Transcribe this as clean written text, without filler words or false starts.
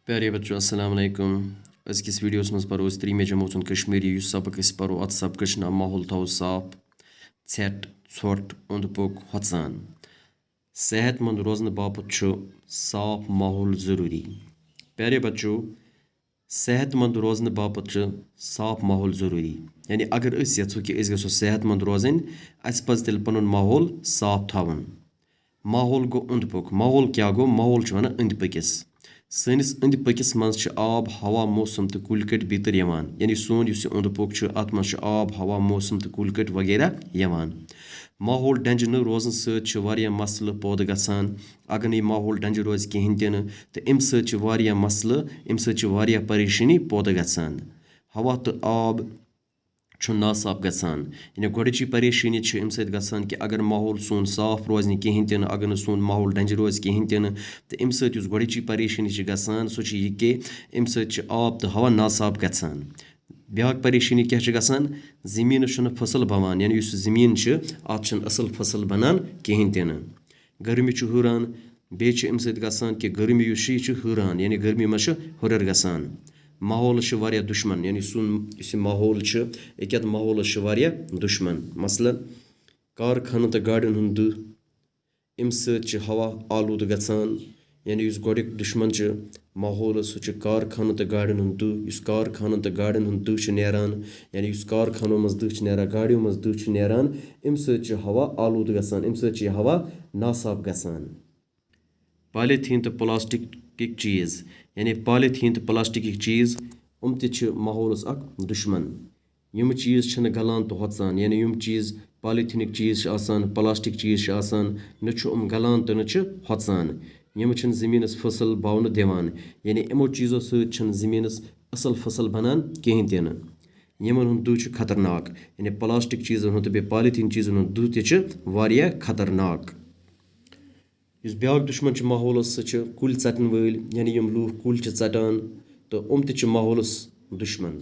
प्यारे बच्चों अस्सलाम वालेकुम। अजकिस वीडियोस मज परो त्रीमे जमात कश्मीरी युस सबक अस परो अत सबकश नाम माहौल थो साफ षेट षोट ओंद पोक होचान। सेहतमंद रोजन बापत साफ माहौल ज़रूरी। प्यारे बच्चों सेहतमंद रोजन बापत साफ माहौल ज़रूरी। यानी अगर अस यछो कि अस गसो सेहतमंद रोजन अस पज तेल पनुन माहौल साफ थावन। माहौल गो ओंद पोक। माहौल क्या गो? माहौल छ वनान अंद पकिस। सनिस अंद पकिस मज आब हवा मौसम तो कुल कट बितर यवान। यानी सोन युस ओंद पोक छ अत मज आब हवा मौसम तो कुल कट वगैरह यवान। माहौल डंज न रोजन सत वारिया मसले पौद गसान। अगर न माहौल डंज रोज कहीं तन तो अम सत वारिया मसले अम सत वारिया परेशानी पौद गसान। हवा तो आब नासाफ गसान। यानी गोडची परेशानी अम सत गसान कि अगर माहौल सोन साफ रोज कहीं तन अगर सोन माहौल डंज रोज कहीं तन तो अम सत गोडची परेशानी गसान सो यह कि अम सत आब तो हवा नासाफ गसान। ब्याक परेशानी क्या गसान? जमीन फसल बवान। यानी उस जमीन अत असल फसल बनान कहीं तन। गर्मी हुरान बे अम सत गसान कि गर्मी हुरान। यानी गर्मी मज हुरर गसान। माहौल वारिया दुश्मन। यानी सुन इस माहौल अकियत माहौल वारिया दुश्मन। मसलन कारखानन तो गाड़ियन हुंद दुह अम सत हवा आलूद गसान। यानी उस गोडिक दुश्मन माहौल सह कारखानन तो गाड़ियन हुंद दुह। इस कारखानन तो गाड़ियन हुंद दुह नेरान। यानी उस कारखानों मज दुह नेरान गाड़ियों मज दुह नेरान अम सत हवा आलूद गसान। अम सत हवा नासाफ गसान। पॉलीथीन तो प्लास्टिक चीज़। यानी पॉलीथीन तो प्लास्टिक चीज़ यम तो माहौलस अक दुश्मन। यम चीज़ गलान तो होचान। यानी यम चीज़ पॉलीथीनिक चीज़ प्लास्टिक चीज़ न गलान तो न होचान। यम ज़मीनस फसल बावन दिवान। यानी यमो चीज़ों सत ज़मीनस असल फसल बनान कहीं तन। यमन हुंद दुह खतरनाक। यानी प्लास्टिक चीज़न हुंद बे पॉलीथीन चीज़न हुंद दुह तो वारिया खतरनाक। इस ब्याक दुश्मन माहौलस सह कुल चटन वल। यानी यम लूख कुल चटान तो यम तो माहौलस दुश्मन।